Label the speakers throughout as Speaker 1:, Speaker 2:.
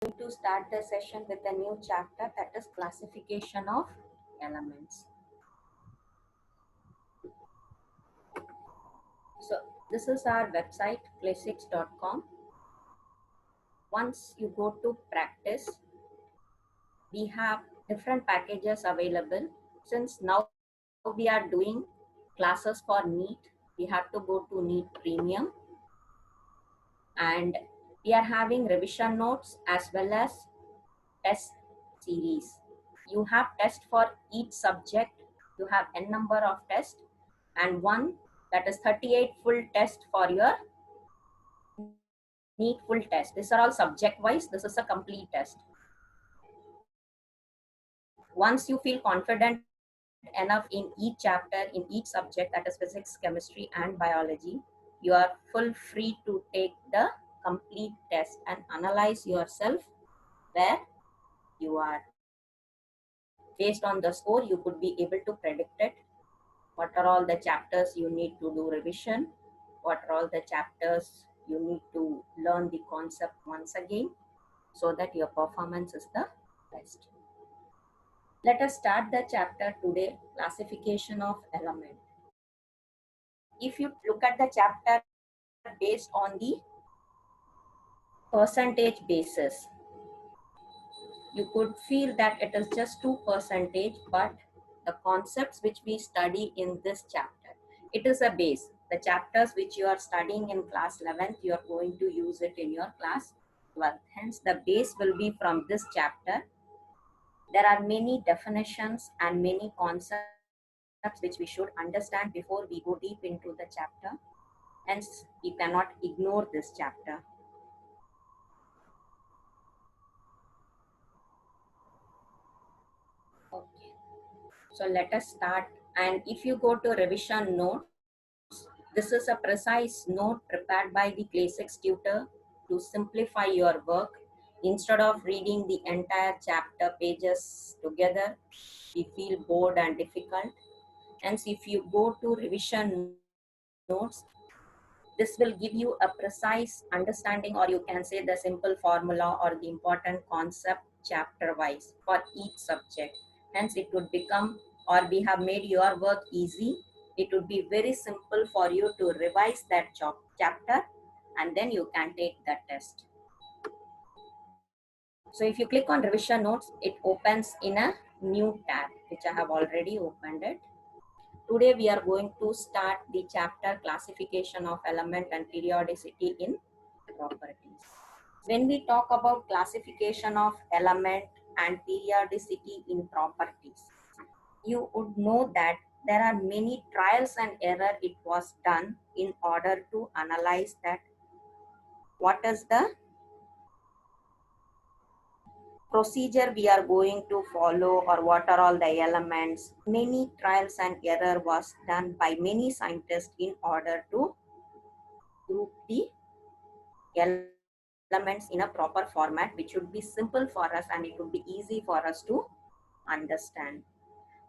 Speaker 1: to start the session with a new chapter, that is classification of elements. So this is our website classics.com. Once you go to practice, we have different packages available. Since now we are doing classes for NEET, we have to go to NEET Premium, and we are having revision notes as well as test series. You have test for each subject. You have n number of tests and one, that is 38 full test for your NEET full test. These are all subject wise. This is a complete test. Once you feel confident enough in each chapter, in each subject, that is physics, chemistry and biology, you are full free to take the complete test and analyze yourself where you are. Based on the score, you could be able to predict it. What are all the chapters you need to do revision? What are all the chapters you need to learn the concept once again so that your performance is the best? Let us start the chapter today, classification of element. If you look at the chapter based on the percentage basis, you could feel that it is just 2%, but the concepts which we study in this chapter, it is a base. The chapters which you are studying in class 11th, you are going to use it in your class 12th. Hence, the base will be from this chapter. There are many definitions and many concepts which we should understand before we go deep into the chapter. Hence, you cannot ignore this chapter. Okay. So let us start. And if you go to revision notes, this is a precise note prepared by the Classics tutor to simplify your work. Instead of reading the entire chapter pages together, we feel bored and difficult. Hence, if you go to revision notes, this will give you a precise understanding, or you can say the simple formula or the important concept chapter wise for each subject. Hence, it would become, or we have made your work easy. It would be very simple for you to revise that chapter and then you can take the test. So if you click on revision notes, it opens in a new tab, which I have already opened it. Today we are going to start the chapter classification of element and periodicity in properties. When we talk about classification of element and periodicity in properties, you would know that there are many trials and error it was done in order to analyze that what is the procedure we are going to follow or what are all the elements. Many trials and error was done by many scientists in order to group the elements in a proper format, which would be simple for us and it would be easy for us to understand.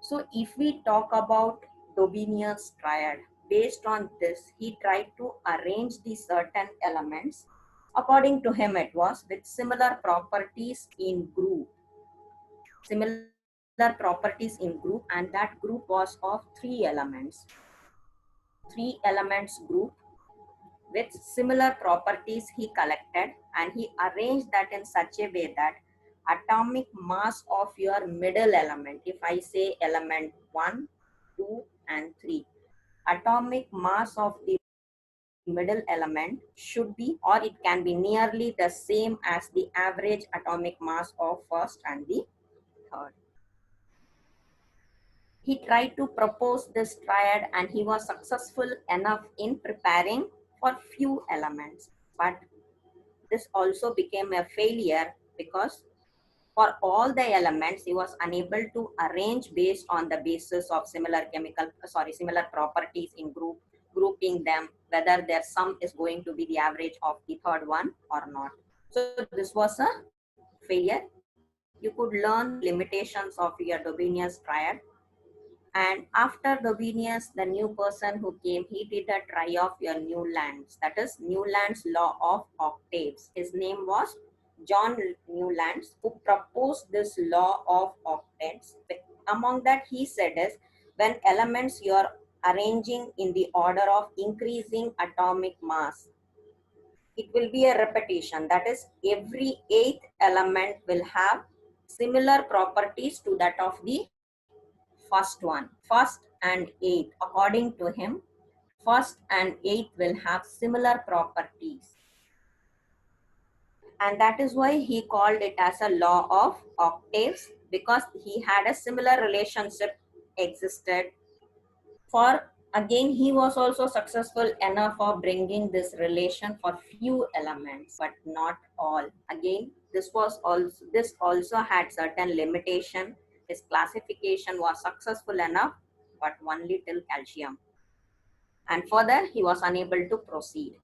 Speaker 1: So if we talk about Dobinius triad, based on this, he tried to arrange the certain elements. According to him, it was with similar properties in group. Similar properties in group, and that group was of 3 elements. 3 elements group with similar properties he collected, and he arranged that in such a way that atomic mass of your middle element, if I say element 1, 2 and 3, atomic mass of the middle element should be, or it can be nearly the same as the average atomic mass of first and the third. He tried to propose this triad and he was successful enough in preparing for few elements, but this also became a failure because for all the elements he was unable to arrange based on the basis of similar similar properties in grouping them, whether their sum is going to be the average of the third one or not. So this was a failure. You could learn limitations of your Dobinius triad. And after Dobinius, the new person who came, he did a try of your Newlands, that is Newlands law of octaves. His name was John Newlands, who proposed this law of octets. Among that, he said is when elements you are arranging in the order of increasing atomic mass, it will be a repetition. That is, every eighth element will have similar properties to that of the first one. First and eighth, according to him, first and eighth will have similar properties. And that is why he called it as a law of octaves, because he had a similar relationship existed. For again, he was also successful enough for bringing this relation for few elements, but not all. Again, this also had certain limitation. His classification was successful enough, but only till calcium, and further he was unable to proceed.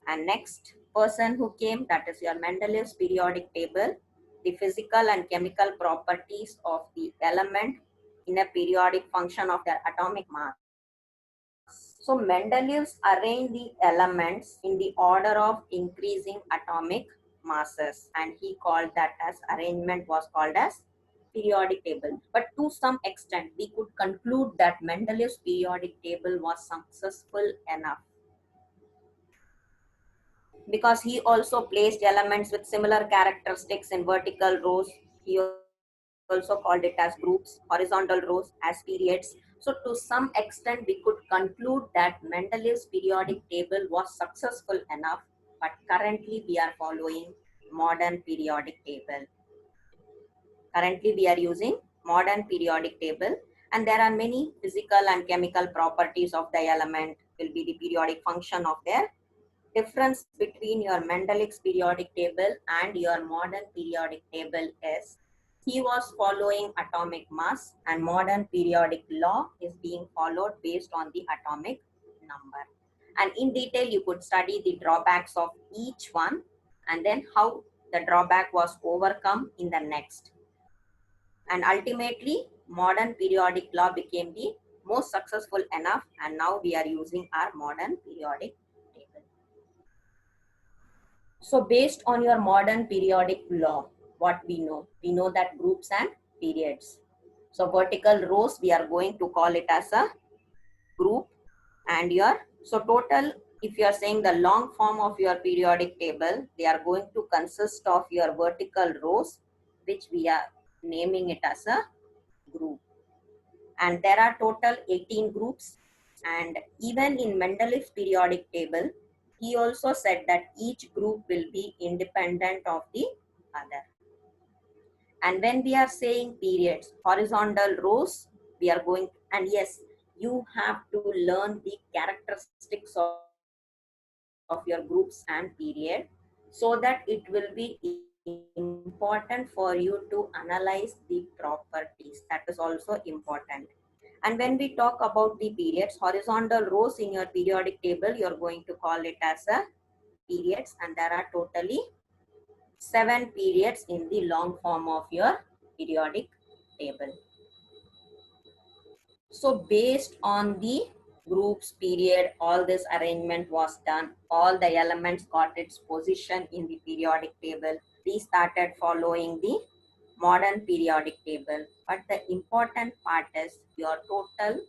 Speaker 1: And next person who came, that is your Mendeleev's periodic table, the physical and chemical properties of the element in a periodic function of their atomic mass. So Mendeleev's arranged the elements in the order of increasing atomic masses, and he called that as arrangement was called as periodic table. But to some extent, we could conclude that Mendeleev's periodic table was successful enough, because he also placed elements with similar characteristics in vertical rows. He also called it as groups, horizontal rows as periods. So to some extent, we could conclude that Mendeleev's periodic table was successful enough, but currently we are following modern periodic table. Currently we are using modern periodic table, and there are many physical and chemical properties of the element will be the periodic function of their. Difference between your Mendeleev's periodic table and your modern periodic table is he was following atomic mass, and modern periodic law is being followed based on the atomic number. And in detail, you could study the drawbacks of each one and then how the drawback was overcome in the next. And ultimately, modern periodic law became the most successful enough, and now we are using our modern periodic table. So based on your modern periodic law, what we know that groups and periods. So vertical rows, we are going to call it as a group, and so total, if you are saying the long form of your periodic table, they are going to consist of your vertical rows, which we are naming it as a group. And there are total 18 groups. And even in Mendeleev's periodic table, he also said that each group will be independent of the other. And when we are saying periods, horizontal rows, we are going, and yes, you have to learn the characteristics of your groups and period, so that it will be important for you to analyze the properties. That is also important. And when we talk about the periods, horizontal rows in your periodic table, you're going to call it as a periods, and there are totally 7 periods in the long form of your periodic table. So based on the groups, period, all this arrangement was done, all the elements got its position in the periodic table. We started following the modern periodic table. But the important part is your total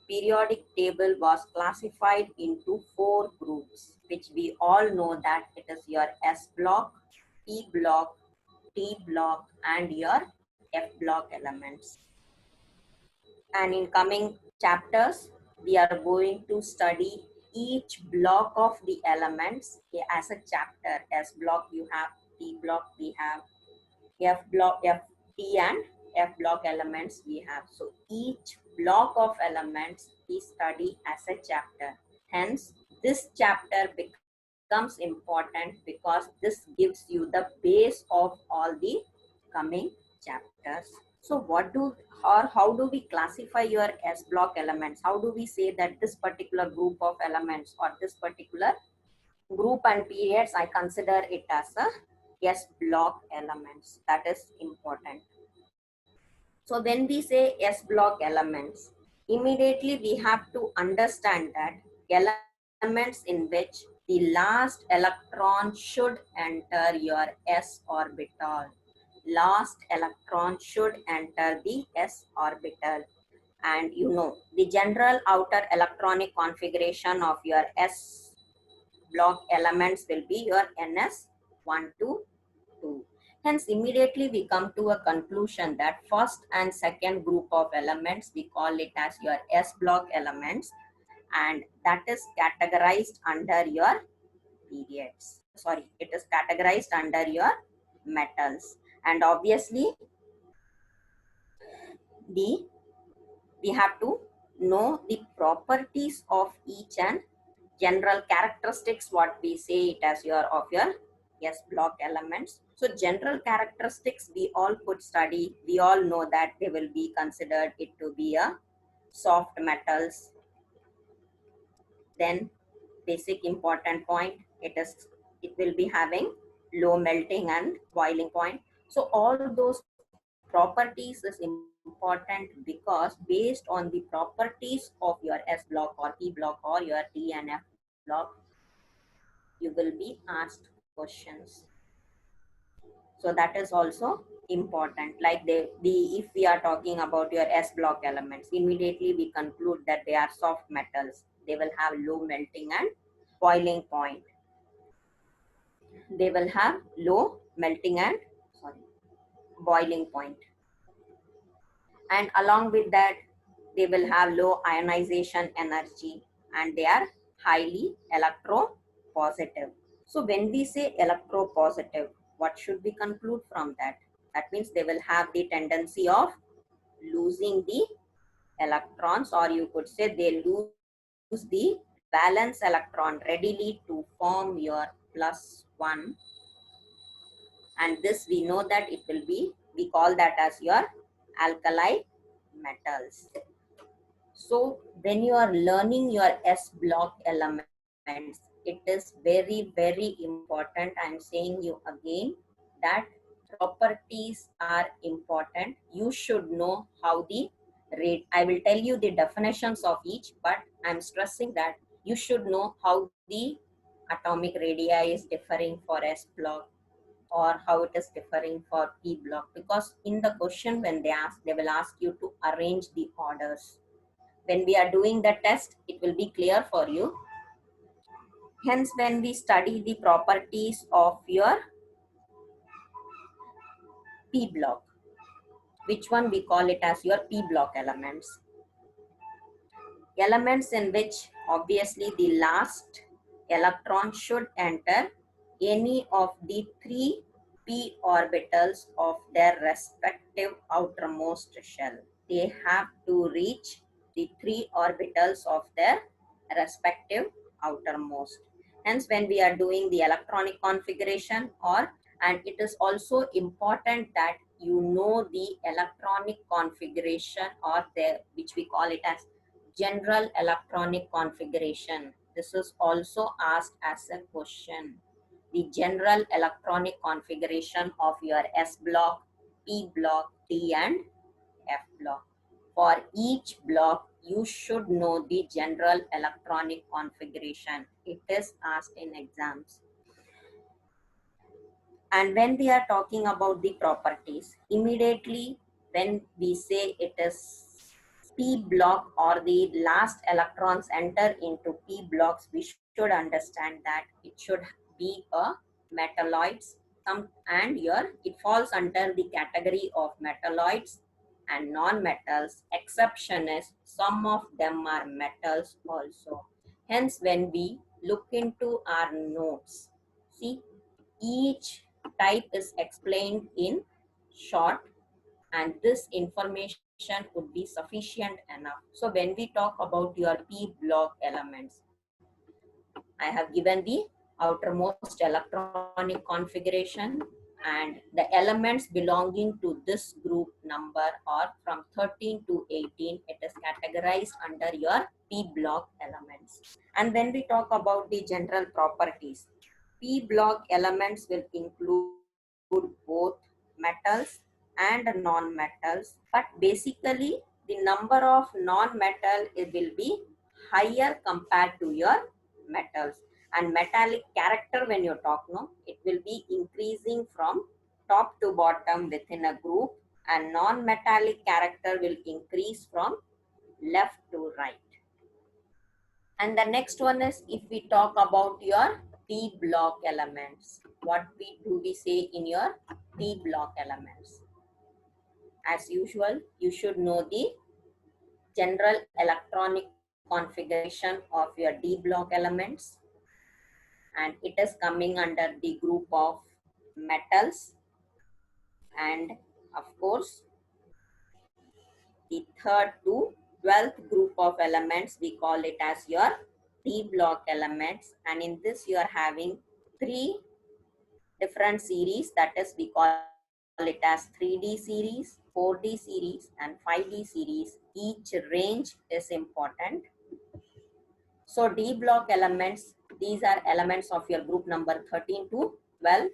Speaker 1: periodic table was classified into 4 groups, which we all know that it is your S block, P block, T block, and your F block elements. And in coming chapters, we are going to study each block of the elements as a chapter. S block you have, T block we have, F block, F, T and F block elements we have. So each block of elements we study as a chapter. Hence, this chapter becomes important because this gives you the base of all the coming chapters. So how do we classify your S block elements? How do we say that this particular group of elements or this particular group and periods, I consider it as a S block elements? That is important. So when we say S block elements, immediately we have to understand that elements in which the last electron should enter your s orbital. Last electron should enter the s orbital. And you know, the general outer electronic configuration of your s block elements will be your ns1 to 2. Hence, immediately we come to a conclusion that first and second group of elements, we call it as your s block elements, and that is categorized under your periods. Sorry, it is categorized under your metals. And obviously, the we have to know the properties of each and general characteristics, what we say it as your of your s block elements. So general characteristics we all could study, we all know that they will be considered it to be a soft metals. Then basic important point, it will be having low melting and boiling point. So all those properties is important because based on the properties of your s block or p block or your d and f block, you will be asked questions. So that is also important. Like if we are talking about your s block elements, immediately we conclude that they are soft metals. They will have low melting and boiling point. They will have low melting and boiling point. And along with that, they will have low ionization energy and they are highly electropositive. So when we say electropositive, what should we conclude from that? That means they will have the tendency of losing the electrons, or you could say they lose the valence electron readily to form your +1. And this we know that it will be, we call that as your alkali metals. So when you are learning your s block elements, it is very, very important. I'm saying you again that properties are important. You should know how the rate, I will tell you the definitions of each, but I'm stressing that you should know how the atomic radii is differing for s block or how it is differing for p block, because in the question when they will ask you to arrange the orders. When we are doing the test, it will be clear for you. Hence, when we study the properties of your p block, which one we call it as your p block elements. Elements in which obviously the last electron should enter any of the three p orbitals of their respective outermost shell. They have to reach the three orbitals of their respective outermost. Hence, when we are doing the electronic configuration, and it is also important that you know the electronic configuration or the, which we call it as general electronic configuration. This is also asked as a question. The general electronic configuration of your S block, P block, D and F block. For each block, you should know the general electronic configuration. It is asked in exams. And when we are talking about the properties, immediately when we say it is p block or the last electrons enter into p blocks, we should understand that it should be a metalloids. And here it falls under the category of metalloids and non-metals. Exception is some of them are metals also. Hence, when we look into our notes, see, each type is explained in short, and this information would be sufficient enough. So when we talk about your p block elements, I have given the outermost electronic configuration, and the elements belonging to this group number are from 13 to 18. It is categorized under your p block elements. And when we talk about the general properties, p block elements will include both metals and non-metals, but basically the number of non-metal will be higher compared to your metals. And metallic character, when you talk, no, it will be increasing from top to bottom within a group, and non-metallic character will increase from left to right. And the next one is, if we talk about your P block elements, what do we say in your P block elements? As usual, you should know the general electronic configuration of your D block elements, and it is coming under the group of metals. And of course, the third to 12th group of elements, we call it as your D block elements. And in this, you are having three different series, that is, we call it as 3D series, 4D series, and 5D series. Each range is important. So D block elements, these are elements of your group number 13 to 12.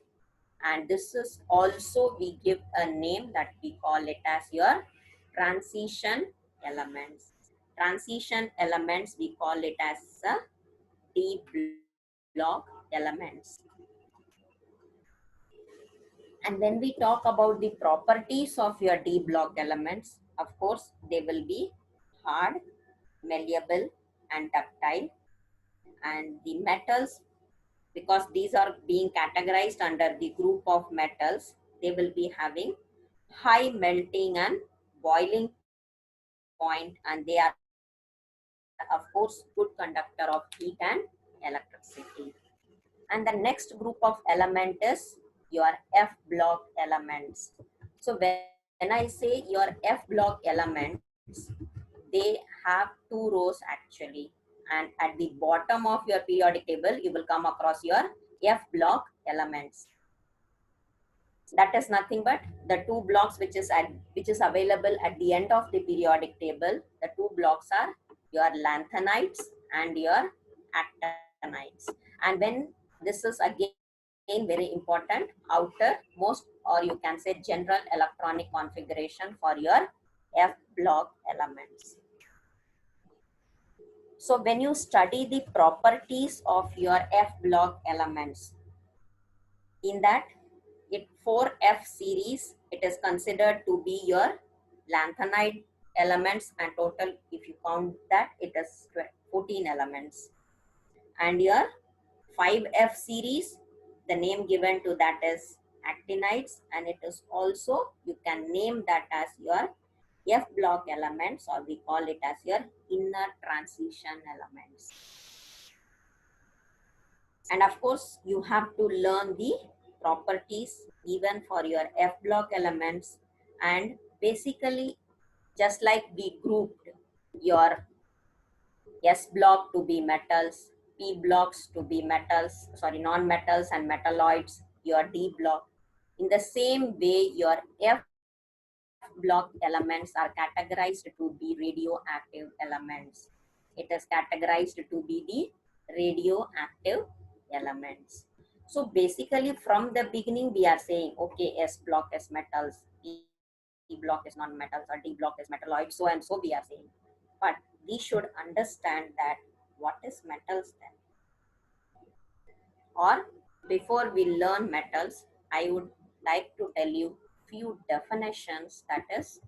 Speaker 1: And this is also, we give a name that we call it as your transition elements. Transition elements, we call it as D block elements. And when we talk about the properties of your D block elements, of course, they will be hard, malleable, and ductile. And the metals, because these are being categorized under the group of metals, they will be having high melting and boiling point, and they are, of course, good conductor of heat and electricity. And the next group of element is your F block elements. So when I say your F block elements, they have two rows actually. And at the bottom of your periodic table, you will come across your F block elements. That is nothing but the two blocks which is available at the end of the periodic table. The two blocks are your lanthanides and your actinides. And when this is again very important, outermost, or you can say general electronic configuration for your F block elements. So when you study the properties of your F block elements, in that 4F series, it is considered to be your lanthanide elements, and total, if you count that, it is 14 elements. And your 5F series, the name given to that is actinides, and it is also, you can name that as your F block elements, or we call it as your inner transition elements. And of course, you have to learn the properties even for your F block elements. And basically, just like we grouped your S block to be metals, P blocks to be metals, non-metals and metalloids, your D block. In the same way, your F block elements are categorized to be radioactive elements. It is categorized to be the radioactive elements. So basically, from the beginning, we are saying, okay, S block is metals, E block is non-metals, or D block is metalloids, so and so we are saying. But we should understand that what is metals then? Or before we learn metals, I would like to tell you few definitions, that is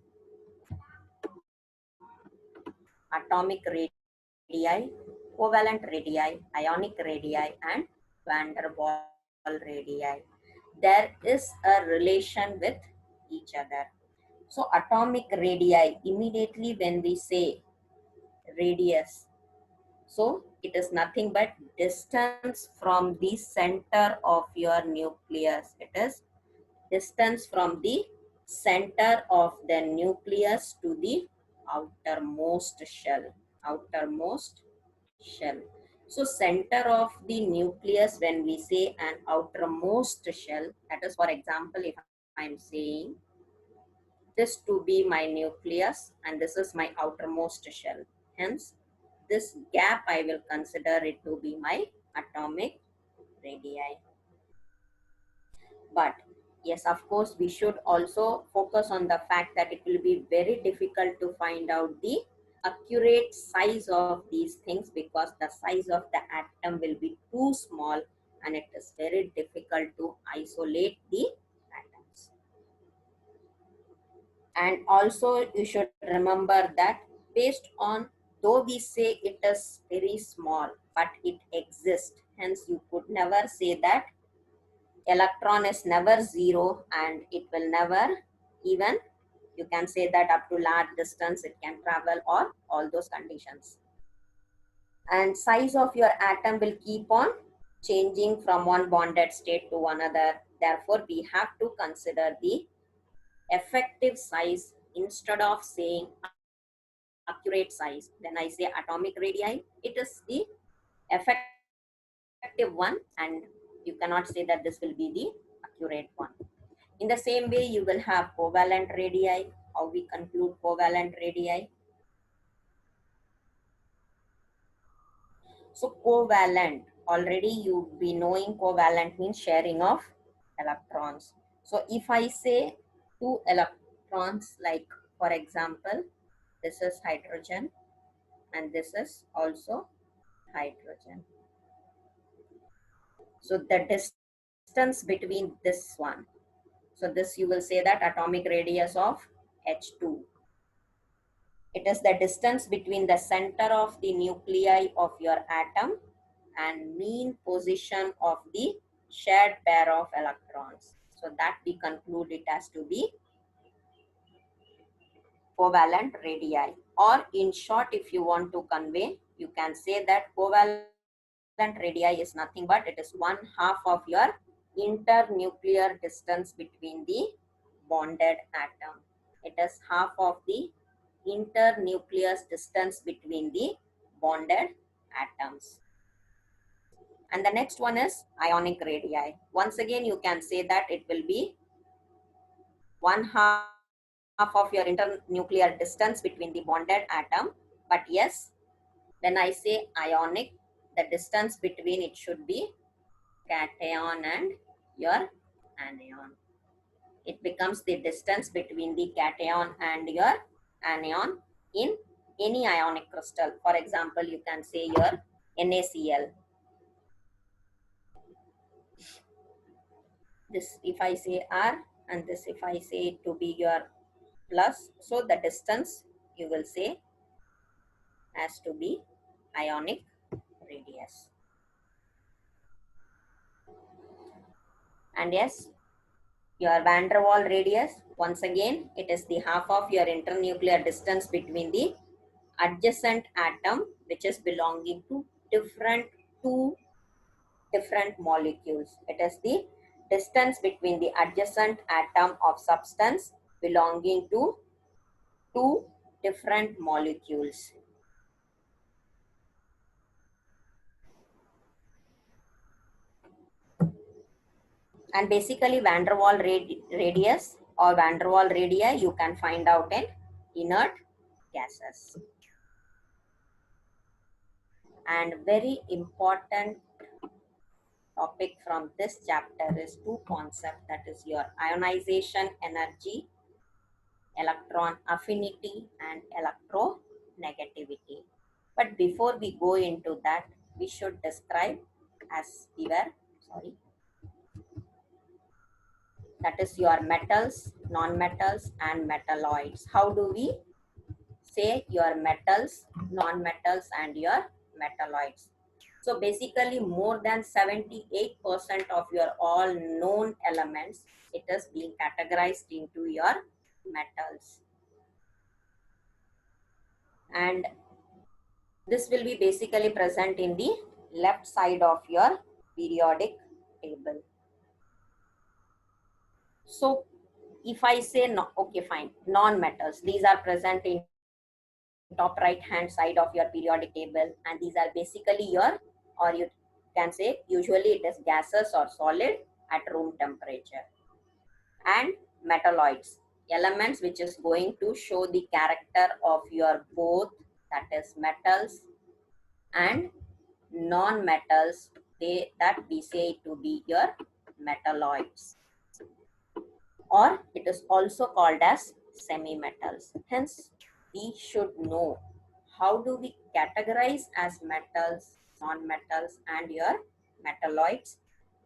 Speaker 1: atomic radii, covalent radii, ionic radii, and van der Waal radii. There is a relation with each other. So atomic radii, immediately when we say radius, so it is nothing but distance from the center of your nucleus. It is distance from the center of the nucleus to the outermost shell. Outermost shell. So center of the nucleus, when we say an outermost shell, that is, for example, if I'm saying this to be my nucleus and this is my outermost shell, hence this gap I will consider it to be my atomic radii. But yes, of course, we should also focus on the fact that it will be very difficult to find out the accurate size of these things, because the size of the atom will be too small and it is very difficult to isolate the atoms. And also you should remember that, based on, though we say it is very small, but it exists, hence you could never say that electron is never zero and it will never, even you can say that up to large distance it can travel, or all those conditions. And size of your atom will keep on changing from one bonded state to another. Therefore, we have to consider the effective size instead of saying accurate size. When I say atomic radii, it is the effective one, and you cannot say that this will be the accurate one. In the same way, you will have covalent radii. How we conclude covalent radii? So covalent, already you be knowing covalent means sharing of electrons. So if I say two electrons, like for example, this is hydrogen and this is also hydrogen. So the distance between this one, so this you will say that atomic radius of H2. It is the distance between the center of the nuclei of your atom and mean position of the shared pair of electrons. So that we conclude it as to be covalent radii. Or in short, if you want to convey, you can say that covalent radii is nothing but it is 1/2 of your internuclear distance between the bonded atom. It is half of the internucleus distance between the bonded atoms. And the next one is ionic radii. Once again, you can say that it will be 1/2 of your internuclear distance between the bonded atom. But yes, when I say ionic, the distance between it should be cation and your anion. It becomes the distance between the cation and your anion in any ionic crystal. For example, you can say your NaCl. This if I say R, and this if I say it to be your plus, so the distance you will say has to be ionic radius. And yes, your van der Waal radius, once again, it is the half of your internuclear distance between the adjacent atom, which is belonging to two different molecules. It is the distance between the adjacent atom of substance belonging to two different molecules. And basically van der Waal radius or van der Waal radii you can find out in inert gases. And very important topic from this chapter is two concepts, that is your ionization energy, electron affinity and electronegativity. But before we go into that, we should describe, as we were, sorry, that is your metals, non-metals and metalloids. How do we say your metals, non-metals and your metalloids? So basically more than 78% of your all known elements, it is being categorized into your metals. And this will be basically present in the left side of your periodic table. So if I say no, okay, fine, non-metals, these are present in top right hand side of your periodic table, and these are basically your, or you can say usually it is gases or solid at room temperature. And metalloids, elements which is going to show the character of your both, that is metals and non-metals, they that we say to be your metalloids, or it is also called as semi-metals. Hence we should know how do we categorize as metals, non-metals, and your metalloids?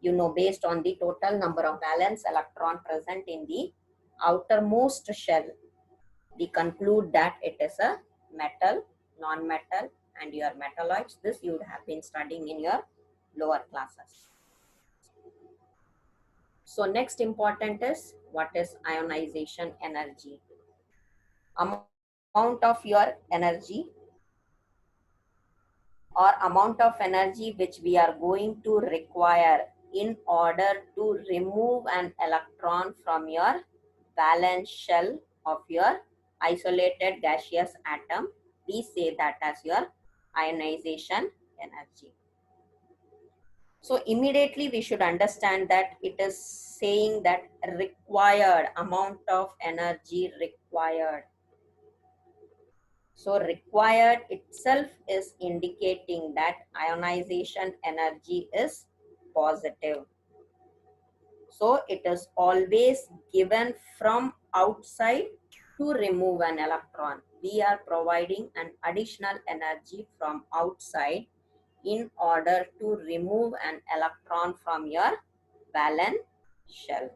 Speaker 1: You know, based on the total number of valence electron present in the outermost shell, we conclude that it is a metal, non-metal, and your metalloids. This you would have been studying in your lower classes. So next important is what is ionization energy. Amount of your energy or amount of energy which we are going to require in order to remove an electron from your valence shell of your isolated gaseous atom. We say that as your ionization energy. So immediately we should understand that it is saying that required amount of energy required. So required itself is indicating that ionization energy is positive. So it is always given from outside to remove an electron. We are providing an additional energy from outside in order to remove an electron from your valence shell.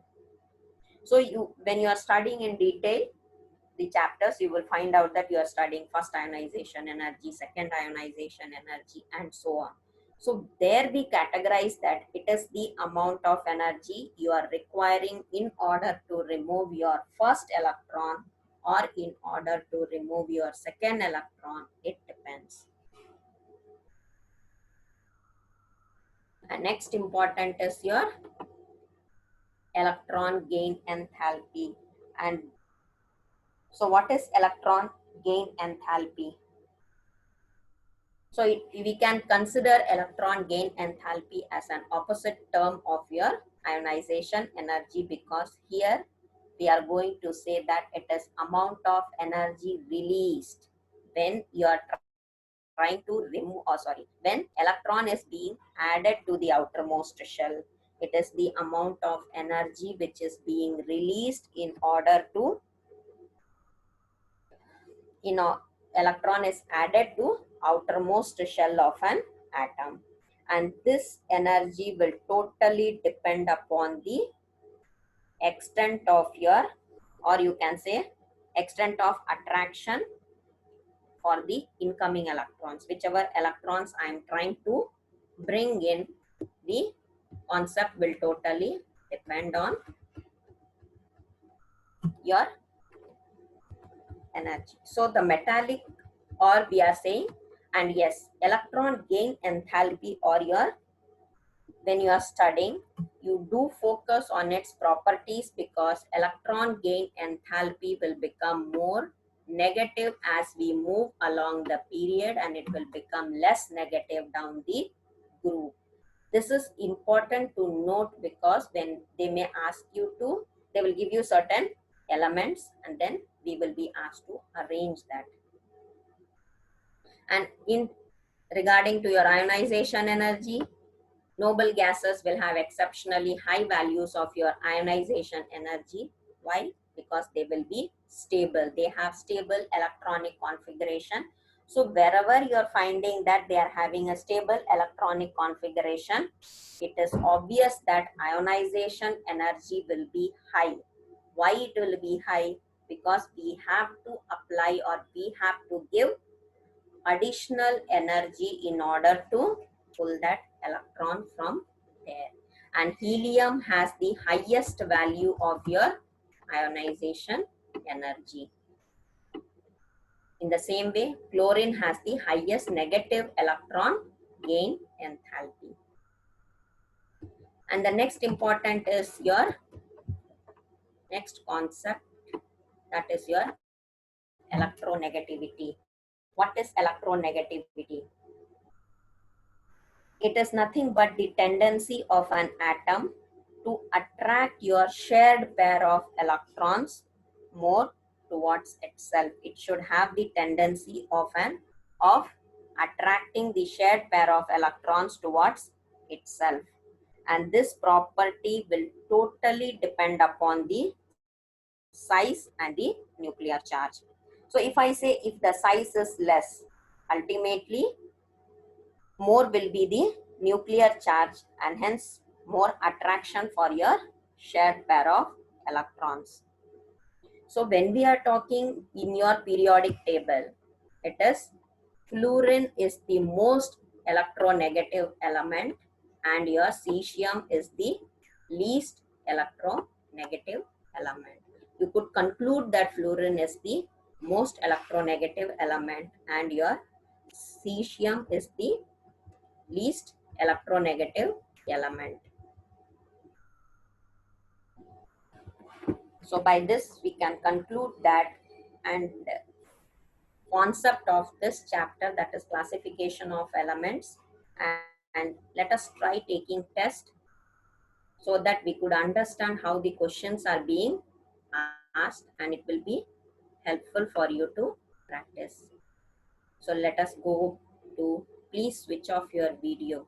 Speaker 1: So when you are studying in detail the chapters, you will find out that you are studying first ionization energy, second ionization energy, and so on. So there we categorize that it is the amount of energy you are requiring in order to remove your first electron or in order to remove your second electron. It depends. And next important is your electron gain enthalpy. And so what is electron gain enthalpy? So we can consider electron gain enthalpy as an opposite term of your ionization energy, because here we are going to say that it is amount of energy released when you are trying to remove, when electron is being added to the outermost shell. It is the amount of energy which is being released in order to, electron is added to outermost shell of an atom, and this energy will totally depend upon the extent of your, or you can say extent of attraction for the incoming electrons. Whichever electrons I am trying to bring in, the concept will totally depend on your energy. So the metallic, or we are saying, and yes, electron gain enthalpy, or your, when you are studying, you do focus on its properties, because electron gain enthalpy will become more negative as we move along the period, and it will become less negative down the groove. This is important to note, because when they may ask you to, they will give you certain elements and then we will be asked to arrange that. And in regarding to your ionization energy, noble gases will have exceptionally high values of your ionization energy. Why? Because they will be stable. They have stable electronic configuration. So wherever you are finding that they are having a stable electronic configuration, it is obvious that ionization energy will be high. Why it will be high? Because we have to apply, or we have to give additional energy in order to pull that electron from there. And helium has the highest value of your ionization energy. In the same way, chlorine has the highest negative electron gain enthalpy. And the next important is your next concept, that is your electronegativity. What is electronegativity? It is nothing but the tendency of an atom to attract your shared pair of electrons more towards itself. It should have the tendency of attracting the shared pair of electrons towards itself. And this property will totally depend upon the size and the nuclear charge. So if I say, if the size is less, ultimately more will be the nuclear charge and hence more attraction for your shared pair of electrons. So when we are talking in your periodic table, it is fluorine is the most electronegative element and your cesium is the least electronegative element. You could conclude that fluorine is the most electronegative element and your cesium is the least electronegative element. So by this we can conclude that and concept of this chapter, that is classification of elements, and let us try taking test so that we could understand how the questions are being asked and it will be helpful for you to practice. So let us go to, please switch off your video.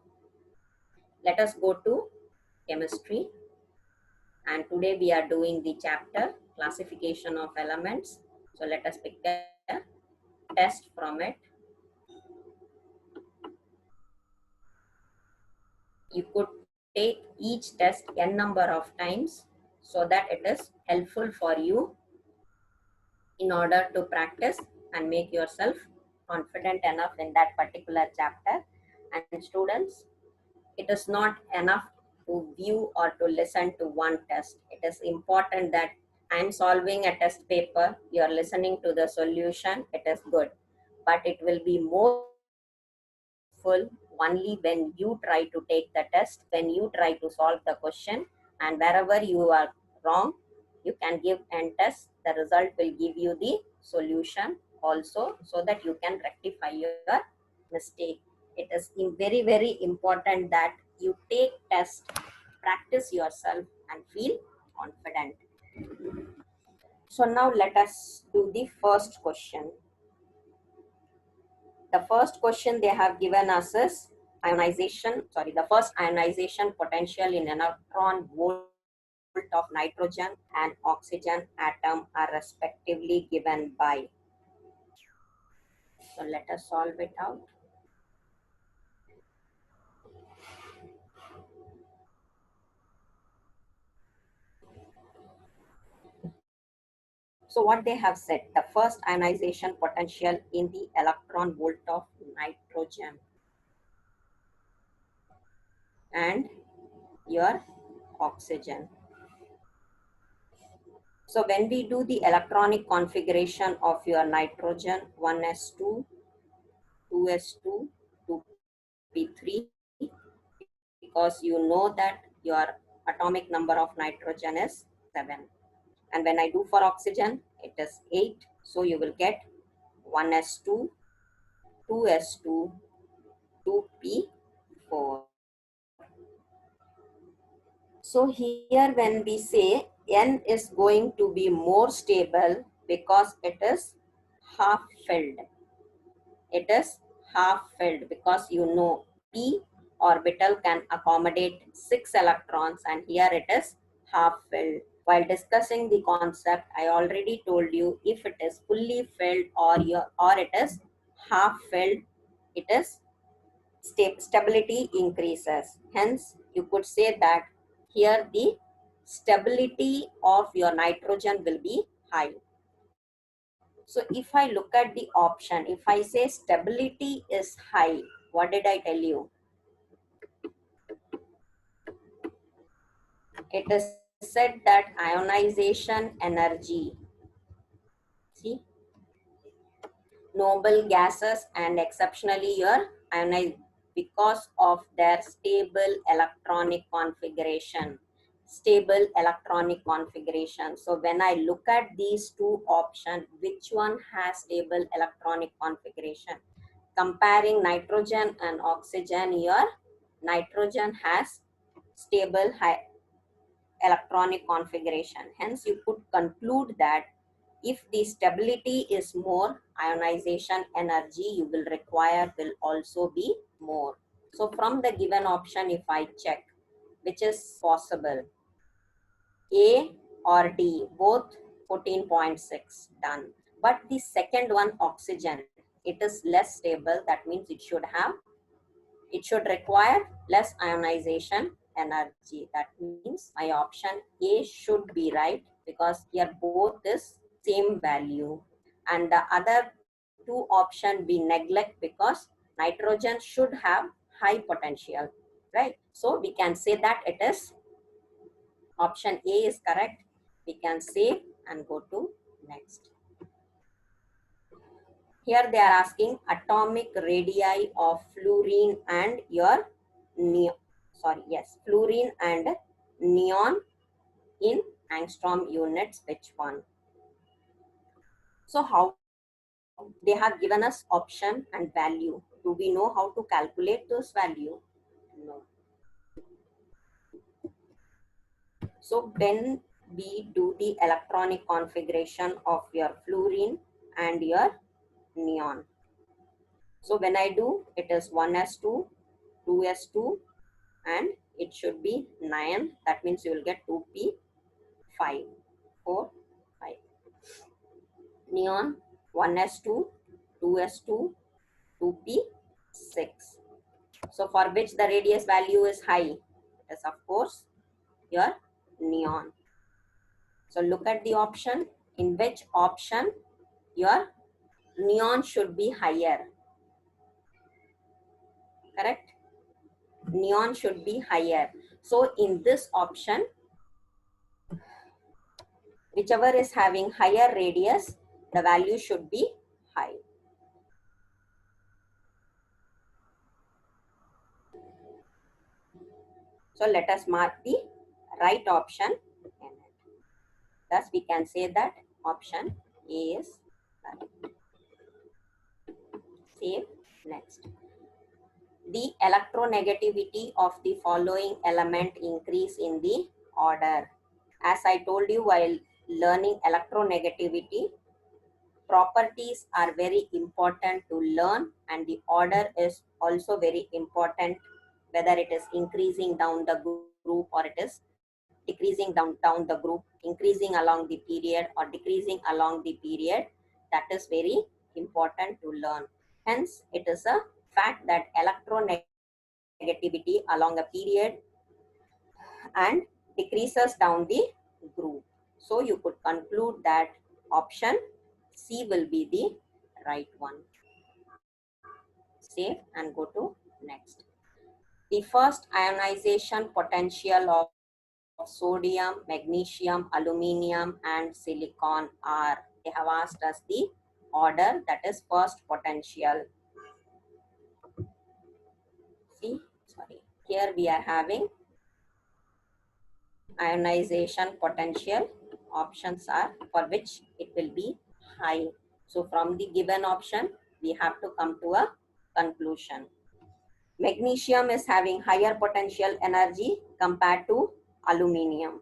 Speaker 1: Let us go to chemistry, and today we are doing the chapter classification of elements. So let us pick a test from it. You could take each test n number of times so that it is helpful for you in order to practice and make yourself confident enough in that particular chapter. And students, it is not enough to view or to listen to one test. It is important that I'm solving a test paper, you're listening to the solution, it is good. But it will be more useful only when you try to take the test, when you try to solve the question, and wherever you are wrong, you can give n test. The result will give you the solution also so that you can rectify your mistake. It is very, very important that you take test, practice yourself and feel confident. So now let us do the first question. The first question they have given us is the first ionization potential in electron volt of nitrogen and oxygen atom are respectively given by. So let us solve it out. So what they have said, the first ionization potential in the electron volt of nitrogen and your oxygen. So when we do the electronic configuration of your nitrogen, 1s2, 2s2, 2p3, because you know that your atomic number of nitrogen is 7. And when I do for oxygen, it is 8. So you will get 1s2, 2s2, 2p4. So here when we say N is going to be more stable because it is half filled. It is half filled because you know p orbital can accommodate 6 electrons and here it is half filled. While discussing the concept, I already told you if it is fully filled or it is half filled, it is stability increases. Hence, you could say that here the stability of your nitrogen will be high. So if I look at the option, if I say stability is high, what did I tell you? It is said that ionization energy, see, noble gases and exceptionally your ionized because of their stable electronic configuration. Stable electronic configuration. So when I look at these two options, which one has stable electronic configuration? Comparing nitrogen and oxygen, your nitrogen has stable high electronic configuration. Hence, you could conclude that if the stability is more, ionization energy you will require will also be more. So from the given option, if I check which is possible, A or D, both 14.6 done. But the second one, oxygen, it is less stable, that means it should require less ionization energy. That means my option A should be right, because here both is same value, and the other two option we neglect because nitrogen should have high potential, right? So we can say that it is option A is correct. We can save and go to next. Here they are asking atomic radii of fluorine and your neon. Sorry, yes, fluorine and neon in angstrom units. Which one? So how they have given us option and value. Do we know how to calculate those value? No. So when we do the electronic configuration of your fluorine and your neon. So when I do, it is 1s2, 2s2, and it should be 9. That means you will get 2p5, 4, 5. Neon 1s2, 2s2, 2p6. So for which the radius value is high? It is of course your neon. So look at the option. In which option your neon should be higher? Correct? Neon should be higher. So in this option, whichever is having higher radius, the value should be high. So let us mark the right option in it. Thus we can say that option A is correct. Save. Next. The electronegativity of the following element increase in the order. As I told you while learning electronegativity, properties are very important to learn, and the order is also very important, whether it is increasing down the group or it is decreasing down the group, increasing along the period or decreasing along the period. That is very important to learn. Hence, it is a fact that electronegativity along a period and decreases down the group. So you could conclude that option C will be the right one. Save and go to next. The first ionization potential of sodium, magnesium, aluminium, and silicon are. They have asked us the order, that is first potential. See, sorry. Here we are having ionization potential. Options are for which it will be high. So from the given option, we have to come to a conclusion. Magnesium is having higher potential energy compared to aluminium,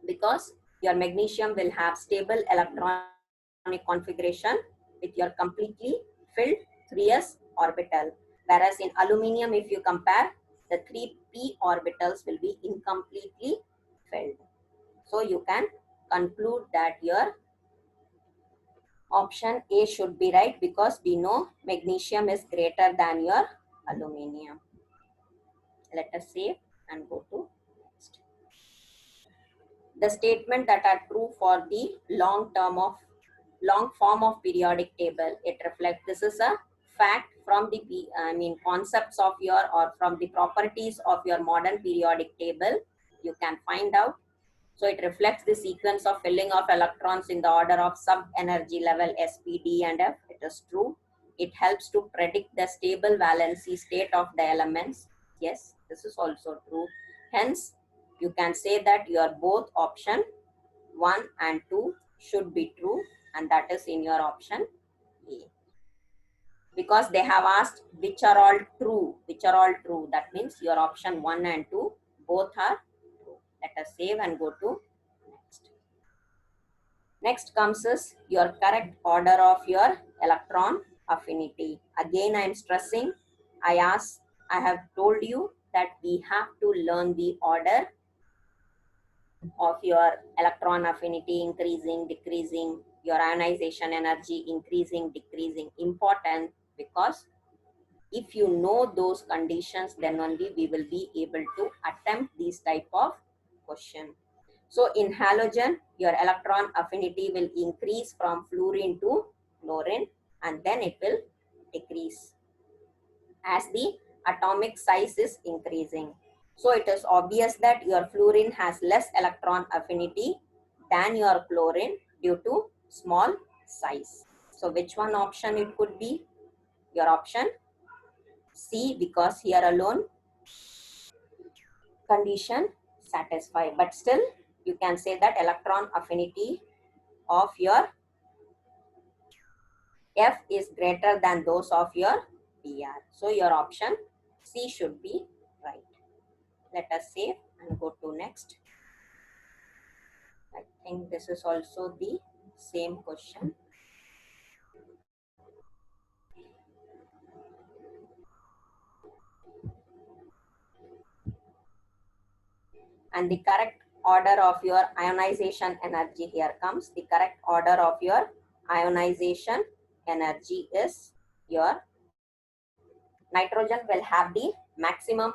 Speaker 1: because your magnesium will have stable electronic configuration with your completely filled 3s orbital, whereas in aluminium, if you compare, the 3p orbitals will be incompletely filled. So you can conclude that your option A should be right, because we know magnesium is greater than your aluminium. Let us save and go to next. The statement that are true for the long form of periodic table, it reflects, this is a fact from the concepts of your, or from the properties of your modern periodic table, you can find out. So it reflects the sequence of filling of electrons in the order of sub-energy level S, P, D, and F. It is true. It helps to predict the stable valency state of the elements. Yes, this is also true. Hence, you can say that your both option 1 and 2 should be true, and that is in your option A. Because they have asked which are all true, that means your option 1 and 2 both are true. Let us save and go to next. Next comes is your correct order of your electron affinity. Again, I am stressing, I have told you that we have to learn the order of your electron affinity, increasing, decreasing, your ionization energy increasing, decreasing, important, because if you know those conditions, then only we will be able to attempt these type of question. So in halogen, your electron affinity will increase from fluorine to chlorine, and then it will decrease as the atomic size is increasing. So it is obvious that your fluorine has less electron affinity than your chlorine due to small size. So which one option it could be? Your option C, because here alone condition satisfied. But still you can say that electron affinity of your F is greater than those of your Br. So your option C should be right. Let us save and go to next. I think this is also the same question. And the correct order of your ionization energy, here comes the correct order of your ionization energy is your nitrogen will have the maximum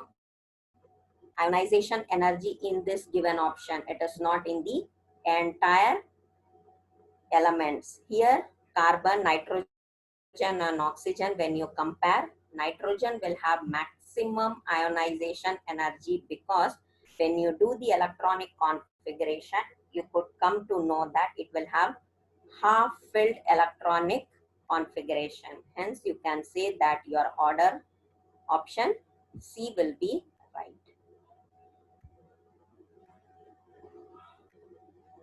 Speaker 1: ionization energy in this given option. It is not in the entire elements. Here carbon, nitrogen and oxygen, when you compare, nitrogen will have maximum ionization energy, because when you do the electronic configuration, you could come to know that it will have half filled electronic configuration. Hence you can say that your order option C will be right.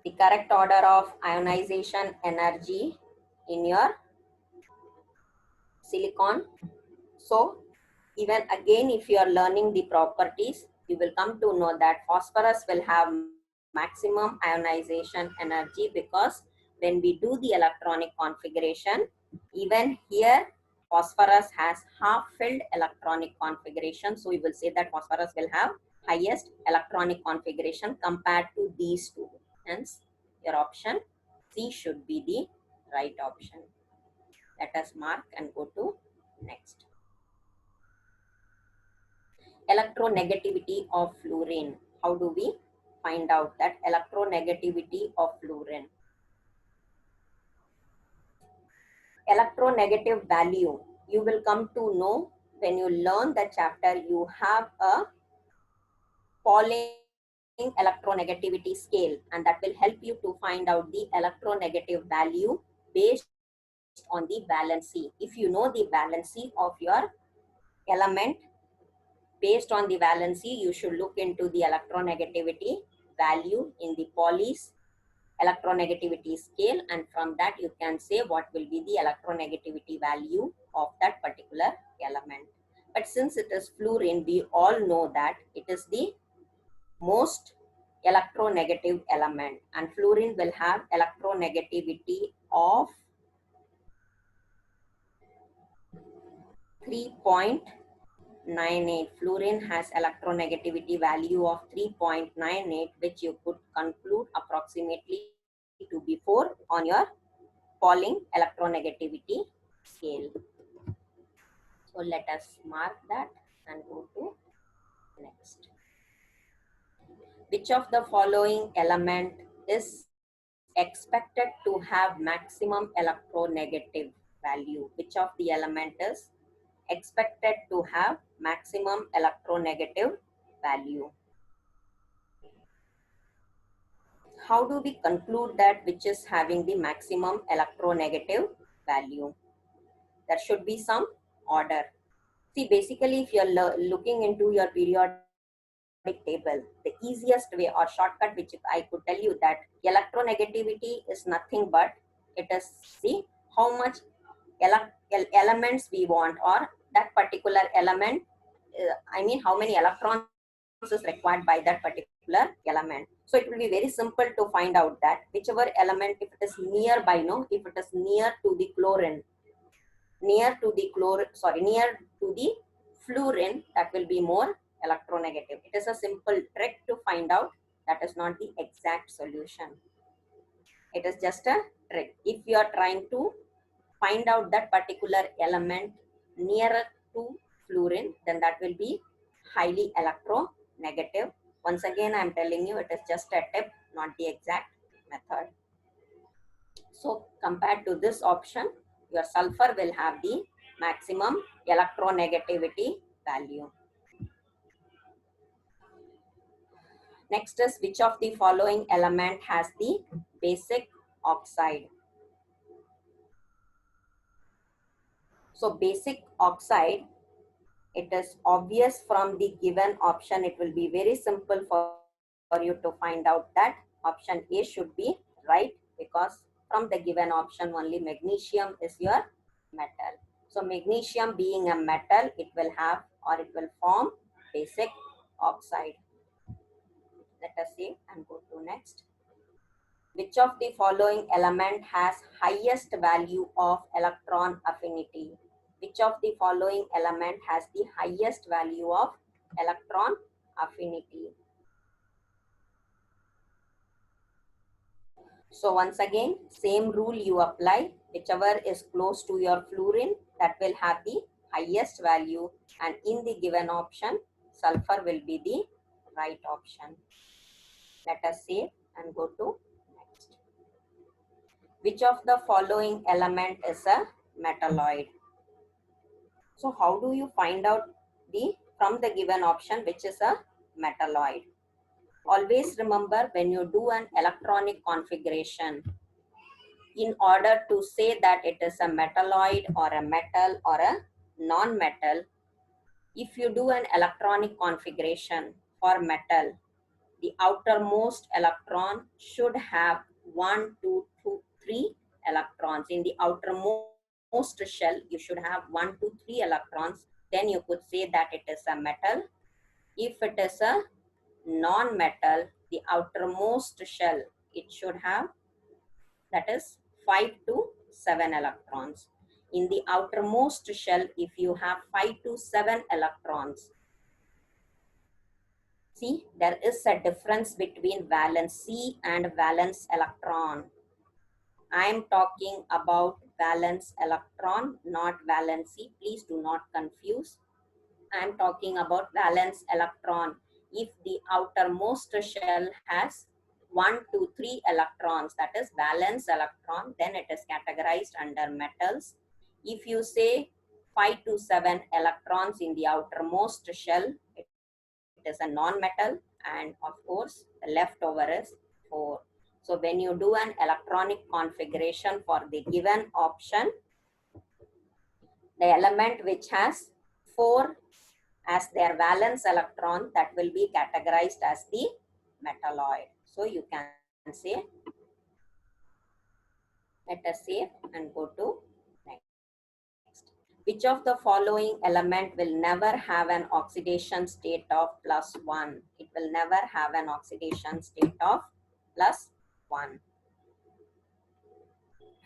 Speaker 1: The correct order of ionization energy in your silicon. So even again, if you are learning the properties, you will come to know that phosphorus will have maximum ionization energy, because when we do the electronic configuration, even here phosphorus has half filled electronic configuration. So we will say that phosphorus will have highest electronic configuration compared to these two. Hence your option C should be the right option. Let us mark and go to next. Electronegativity of fluorine. How do we find out that electronegativity of fluorine? Electronegative value, you will come to know when you learn the chapter. You have a Pauling electronegativity scale, and that will help you to find out the electronegative value based on the valency. If you know the valency of your element, based on the valency, you should look into the electronegativity value in the Pauli's electronegativity scale, and from that you can say what will be the electronegativity value of that particular element. But since it is fluorine, we all know that it is the most electronegative element, and fluorine will have electronegativity of 3.98. Fluorine has electronegativity value of 3.98, which you could conclude approximately to be 4 on your Pauling electronegativity scale. So let us mark that and go to next. Which of the following element is expected to have maximum electronegative value? Which of the element is expected to have maximum electronegative value? How do we conclude that which is having the maximum electronegative value? There should be some order. See, basically, if you're looking into your periodic table, the easiest way or shortcut which I could tell you, that electronegativity is nothing but it is the how much elements we want, or that particular element, I mean how many electrons is required by that particular element. So it will be very simple to find out that whichever element, if it is nearby, no, if it is near to the chlorine, near to the fluorine, that will be more electronegative. It is a simple trick to find out. That is not the exact solution. It is just a trick. If you are trying to find out that particular element nearer to fluorine, then that will be highly electronegative. Once again, I am telling you, it is just a tip, not the exact method. So compared to this option, your sulfur will have the maximum electronegativity value. Next is, which of the following element has the basic oxide? So basic oxide, it is obvious from the given option. It will be very simple for you to find out that option A should be right, because from the given option only magnesium is your metal. So magnesium being a metal, it will have, or it will form basic oxide. Let us see and go to next. Which of the following element has highest value of electron affinity? Which of the following element has the highest value of electron affinity? So once again, same rule you apply. Whichever is close to your fluorine, that will have the highest value, and in the given option, sulfur will be the right option. Let us save and go to next. Which of the following element is a metalloid? So how do you find out the from the given option which is a metalloid? Always remember, when you do an electronic configuration, in order to say that it is a metalloid or a metal or a non-metal, if you do an electronic configuration for metal, the outermost electron should have 1, 2, 2, 3 electrons. In the outermost shell, you should have 1, 2, 3 electrons. Then you could say that it is a metal. If it is a non-metal, the outermost shell, it should have, that is 5 to 7 electrons. In the outermost shell, if you have 5 to 7 electrons, see, there is a difference between valency and valence electron. I am talking about valence electron, not valency. Please do not confuse. I am talking about valence electron. If the outermost shell has 1, 2, 3 electrons, that is valence electron, then it is categorized under metals. If you say 5 to 7 electrons in the outermost shell, it is a non-metal, and of course the leftover is 4. So when you do an electronic configuration for the given option, the element which has 4 as their valence electron, that will be categorized as the metalloid. So you can say, let us save and go to next. Which of the following element will never have an oxidation state of +1? It will never have an oxidation state of +1.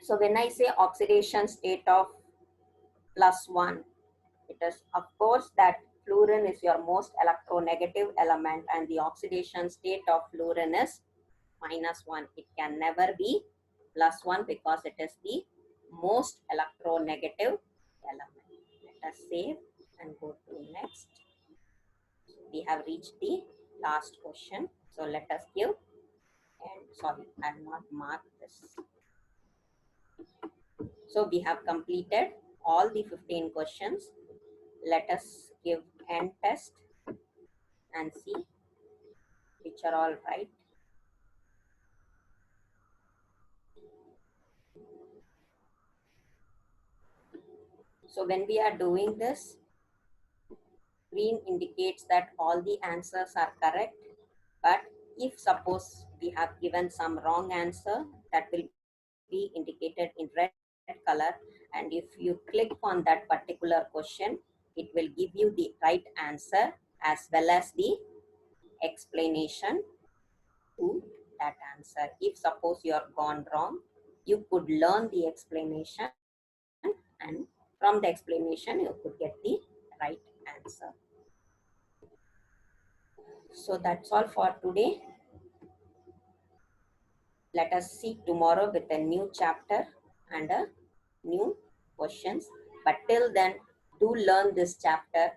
Speaker 1: So when I say oxidation state of +1, it is of course that fluorine is your most electronegative element, and the oxidation state of fluorine is -1. It can never be +1 because it is the most electronegative element. Let us save and go to next. We have reached the last question. So let us give, and sorry, I have not marked this. So we have completed all the 15 questions. Let us give end test and see which are all right. So when we are doing this, green indicates that all the answers are correct. But if suppose we have given some wrong answer, that will be indicated in red color. And if you click on that particular question, it will give you the right answer as well as the explanation to that answer. If suppose you are gone wrong, you could learn the explanation, and from the explanation you could get the right answer. So that's all for today. Let us see tomorrow with a new chapter and a new questions. But till then, do learn this chapter,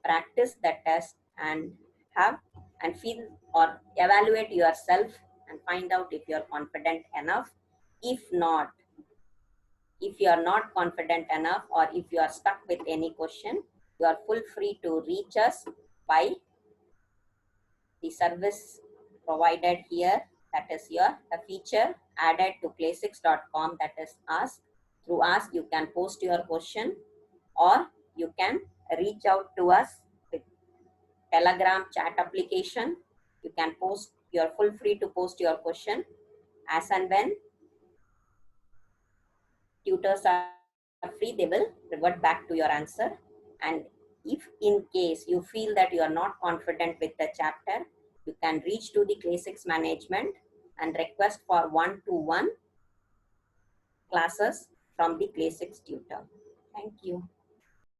Speaker 1: practice the test, and have and feel or evaluate yourself and find out if you're confident enough. If not, if you are not confident enough or if you are stuck with any question, you are full free to reach us by the service provided here, that is your a feature added to play6.com, that is ask. Through ask you can post your question or you can reach out to us with telegram chat application. You can post, you're full free to post your question as and when tutors are free, they will revert back to your answer. And if in case you feel that you are not confident with the chapter, you can reach to the Clay 6 management and request for one-to-one classes from the Clay 6 tutor. Thank you.